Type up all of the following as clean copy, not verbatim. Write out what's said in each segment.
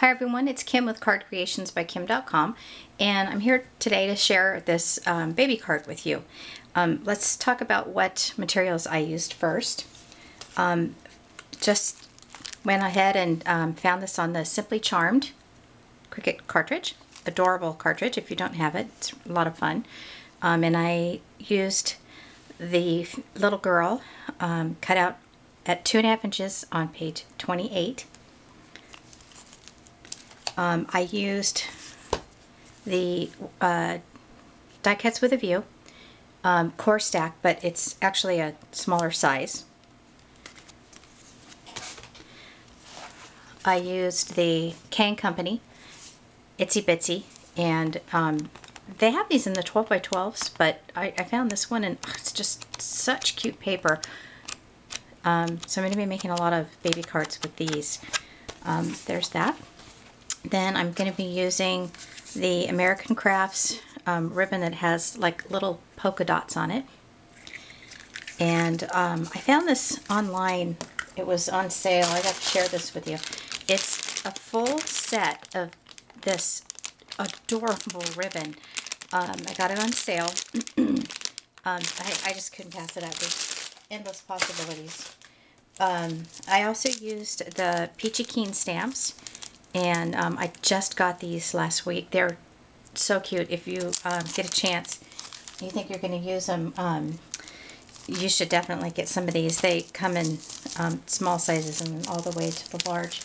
Hi everyone, it's Kim with cardcreationsbykim.com, and I'm here today to share this baby card with you. Let's talk about what materials I used first. Just went ahead and found this on the Simply Charmed Cricut cartridge. Adorable cartridge. If you don't have it, it's a lot of fun. And I used the little girl cut out at 2.5 inches on page 28. I used the die cuts with a view core stack, but it's actually a smaller size. I used the Kane Company Itsy Bitsy, and they have these in the 12 by 12s, but I found this one and it's just such cute paper. So I'm going to be making a lot of baby cards with these. There's that. Then I'm going to be using the American Crafts ribbon that has like little polka dots on it. And I found this online. It was on sale. I got to share this with you. It's a full set of this adorable ribbon. I got it on sale. I just couldn't pass it up. There's endless possibilities. I also used the Peachy Keen stamps. And I just got these last week. They're so cute. If you get a chance, you think you're going to use them, you should definitely get some of these. They come in small sizes and all the way to the large.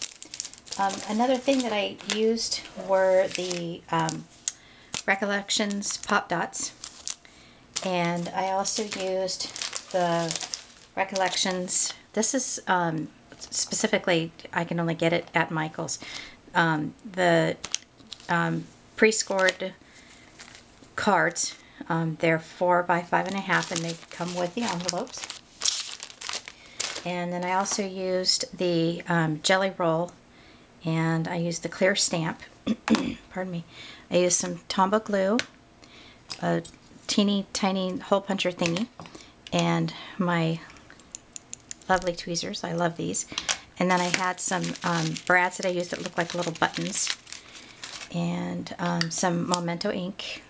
Another thing that I used were the Recollections Pop Dots. And I also used the Recollections. This is specifically, I can only get it at Michael's. The pre-scored cards. They're 4 by 5.5, and they come with the envelopes. And then I also used the jelly roll, and I used the clear stamp. Pardon me. I used some Tombow glue, a teeny tiny hole puncher thingy, and my lovely tweezers. I love these. And then I had some brads that I used that look like little buttons, and some Memento ink,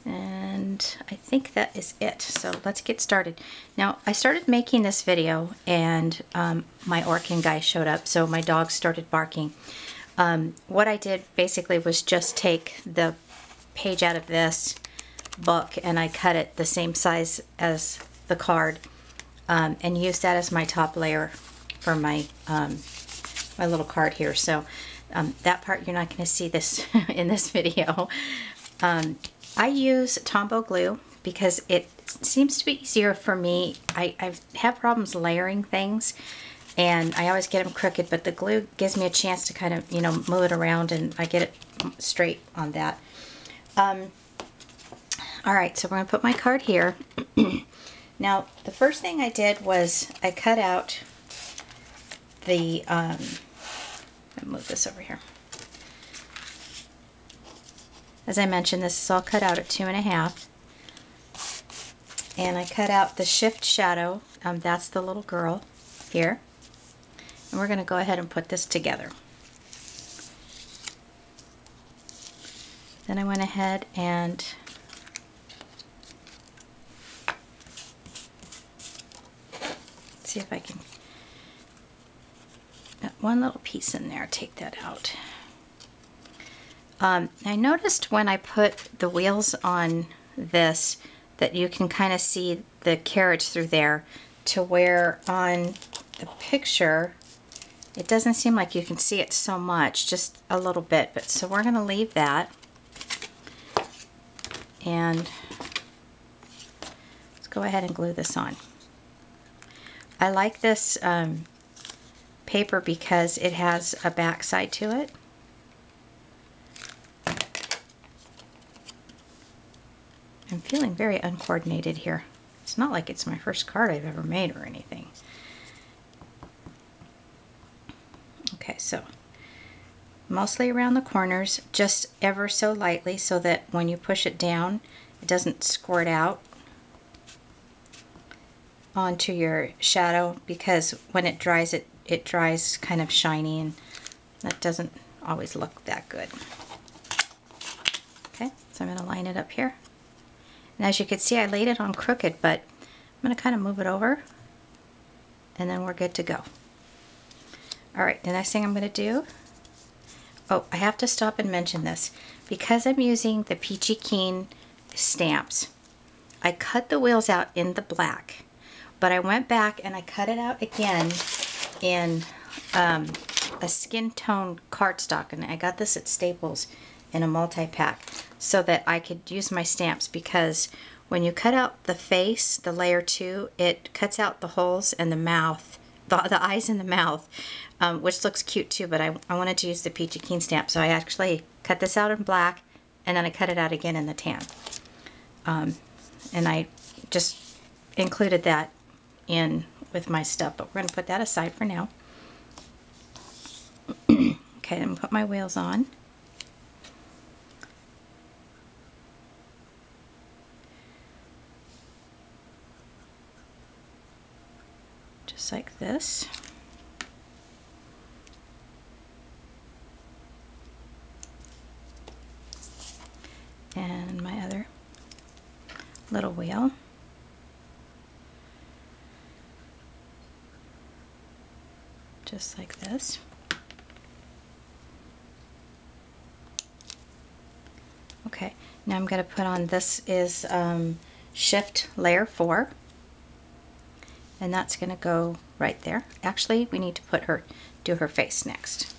and I think that is it. So let's get started. Now, I started making this video, and my Orkin guy showed up, so my dog started barking. What I did basically was just take the page out of this book, and I cut it the same size as the card, and used that as my top layer for my my little card here. So that part you're not going to see this in this video. I use Tombow glue because it seems to be easier for me. I have problems layering things, and I always get them crooked, but the glue gives me a chance to kind of, you know, move it around, and I get it straight on that. Alright, so we're going to put my card here. Now, the first thing I did was I cut out the, I'll move this over here. As I mentioned, this is all cut out at 2.5. And I cut out the shift shadow. That's the little girl here. And we're going to go ahead and put this together. Then I went ahead and see if I can got one little piece in there. Take that out. I noticed when I put the wheels on this that you can kind of see the carriage through there, to where on the picture it doesn't seem like you can see it so much, just a little bit. But so we're going to leave that, and let's go ahead and glue this on. I like this paper because it has a back side to it. I'm feeling very uncoordinated here. It's not like it's my first card I've ever made or anything. Okay, so mostly around the corners, just ever so lightly, so that when you push it down, it doesn't squirt out onto your shadow, because when it dries, it dries kind of shiny, and that doesn't always look that good. Okay, so I'm going to line it up here. And as you can see, I laid it on Cricut, but I'm going to kind of move it over, and then we're good to go. All right, the next thing I'm going to do, oh, I have to stop and mention this. Because I'm using the Peachy Keen stamps, I cut the wheels out in the black, but I went back and I cut it out again in a skin tone cardstock, and I got this at Staples in a multi-pack so that I could use my stamps, because when you cut out the face, the layer 2, it cuts out the holes in the mouth, the eyes in the mouth, which looks cute too, but I wanted to use the Peachy Keen stamp, so I actually cut this out in black, and then I cut it out again in the tan. And I just included that in with my stuff, but we're going to put that aside for now. Okay, I'm going to put my wheels on. Just like this. And my other little wheel. Just like this. Okay, now I'm going to put on, this is Shift Layer 4. And that's going to go right there. Actually, we need to do her face next.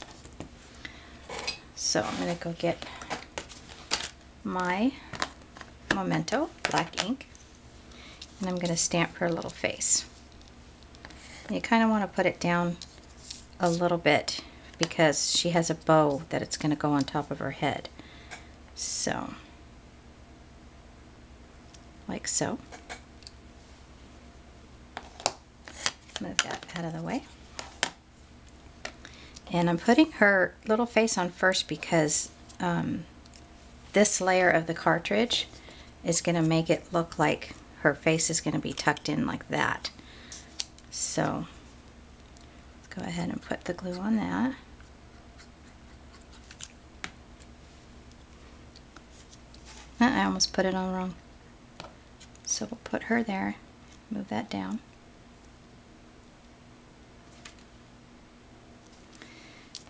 So I'm going to go get my Memento black ink, and I'm going to stamp her little face. And you kind of want to put it down a little bit because she has a bow that it's going to go on top of her head. So, like so. Move that out of the way. And I'm putting her little face on first because this layer of the cartridge is going to make it look like her face is going to be tucked in like that. So let's go ahead and put the glue on that. I almost put it on wrong. So we'll put her there, move that down.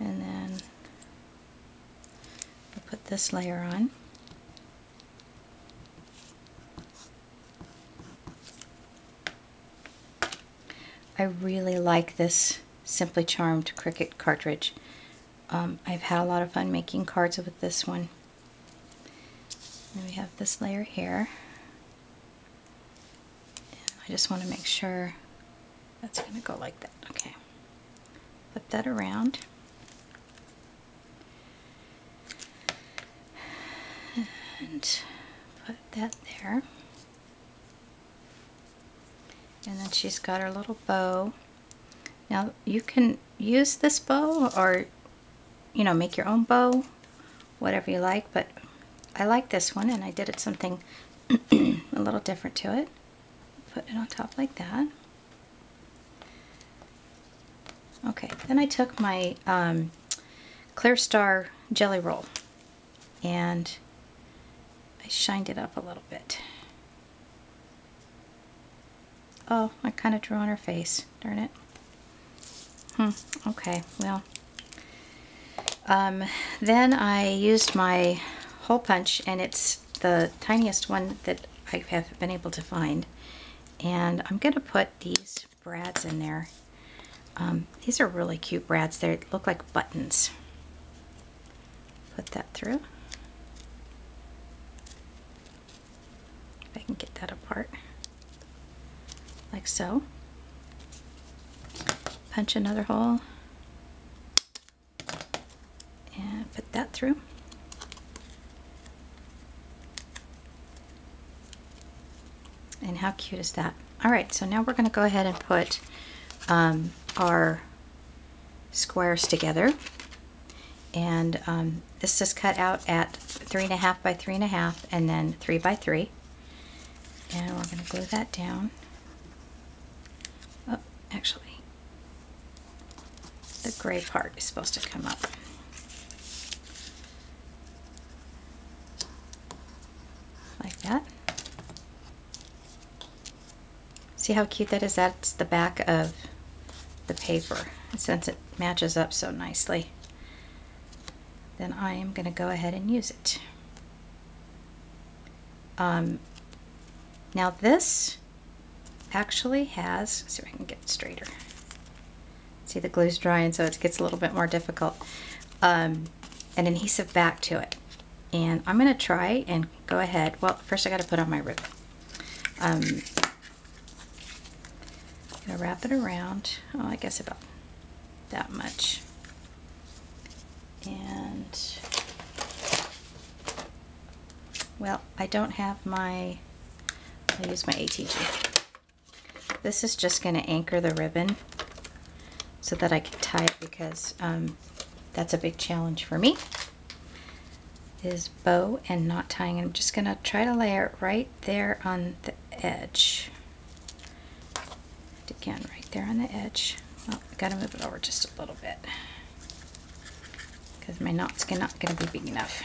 And then we'll put this layer on. I really like this Simply Charmed Cricut cartridge. I've had a lot of fun making cards with this one. And we have this layer here. And I just want to make sure that's going to go like that. Okay. Put that around. And put that there. And then she's got her little bow. Now you can use this bow or, you know, make your own bow, whatever you like, but I like this one and I did it something a little different to it. Put it on top like that. Okay, then I took my Clear Star Jelly Roll and I shined it up a little bit. Oh, I kind of drew on her face. Darn it. Okay, well. Then I used my hole punch, and it's the tiniest one that I have been able to find. And I'm going to put these brads in there. These are really cute brads. They look like buttons. Put that through. If I can get that apart. Like so. Punch another hole. And put that through. And how cute is that? Alright, so now we're going to go ahead and put our squares together. And this is cut out at 3.5 by 3.5 and then 3 by 3. And we're going to glue that down. Oh, actually, the gray part is supposed to come up. like that. See how cute that is? That's the back of the paper. And since it matches up so nicely, then I am going to go ahead and use it. Now this actually has, let's see if I can get it straighter. See, the glue's drying, so it gets a little bit more difficult. An adhesive back to it. And I'm going to try and go ahead. Well, first I got to put on my ribbon. I'm going to wrap it around, oh, I guess about that much. And, well, I don't have my, I'll use my ATG. This is just going to anchor the ribbon so that I can tie it, because that's a big challenge for me, is bow and knot tying. I'm just going to try to layer it right there on the edge. Again, right there on the edge. Well, I got to move it over just a little bit because my knot's not going to be big enough.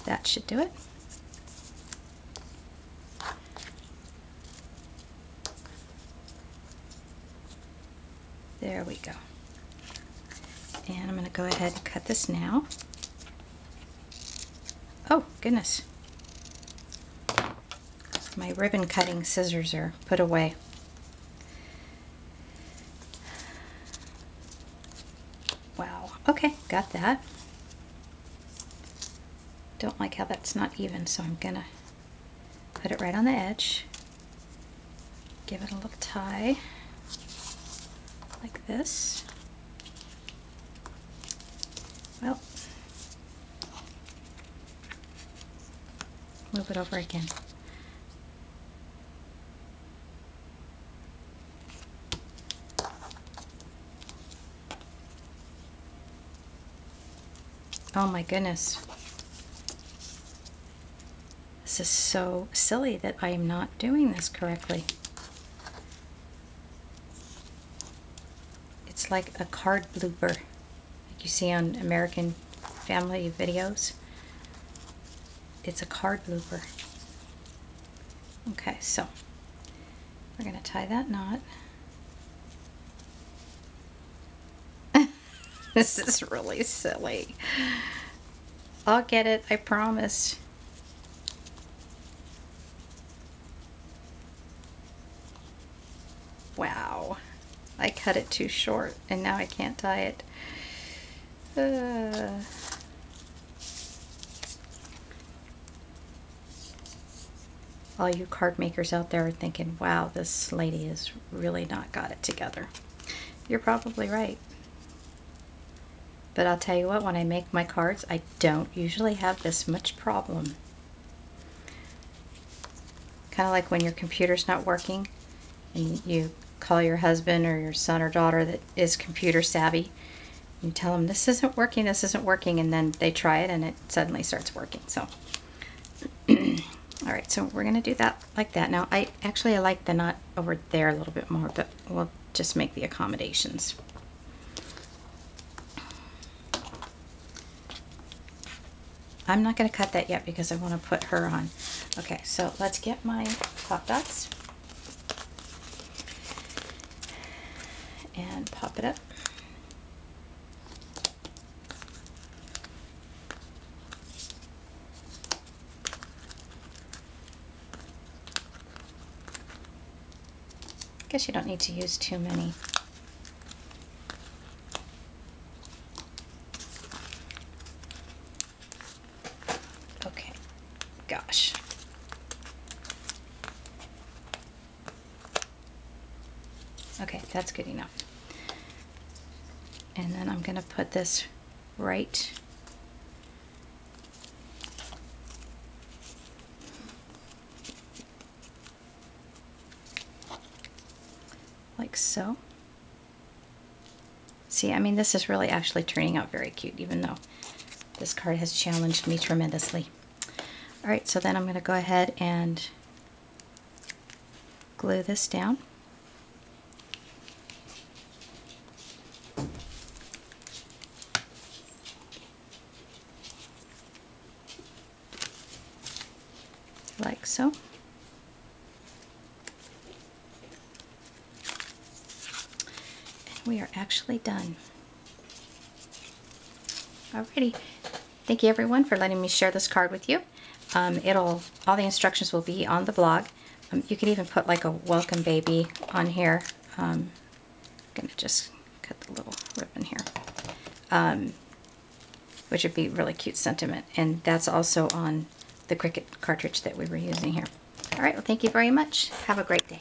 That should do it. There we go. And I'm going to go ahead and cut this now. Oh, goodness. My ribbon cutting scissors are put away. Wow. Okay, got that. Don't like how that's not even, so I'm going to put it right on the edge. Give it a little tie. Like this. Well, move it over again. Oh my goodness. This is so silly that I am not doing this correctly. It's like a card blooper, like you see on American Family videos. It's a card blooper. Okay, so we're going to tie that knot. This is really silly. I'll get it, I promise. Wow. I cut it too short and now I can't tie it. All you card makers out there are thinking, wow, this lady has really not got it together. You're probably right. But I'll tell you what, when I make my cards, I don't usually have this much problem. Kind of like when your computer's not working and you call your husband or your son or daughter that is computer savvy. You tell them, this isn't working, and then they try it and it suddenly starts working. So, alright, so we're going to do that like that. Now, I like the knot over there a little bit more, but we'll just make the accommodations. I'm not going to cut that yet because I want to put her on. Okay, so let's get my pop dots and pop it up. I guess you don't need to use too many. Okay, gosh. Okay, that's good enough. And then I'm going to put this right like so. See, I mean, this is really actually turning out very cute, even though this card has challenged me tremendously. Alright, so then I'm going to go ahead and glue this down. so. And we are actually done. Alrighty. Thank you everyone for letting me share this card with you. All the instructions will be on the blog. You can even put like a welcome baby on here. I'm gonna just cut the little ribbon here, which would be really cute sentiment. And that's also on the Cricut cartridge that we were using here. All right, well, thank you very much. Have a great day.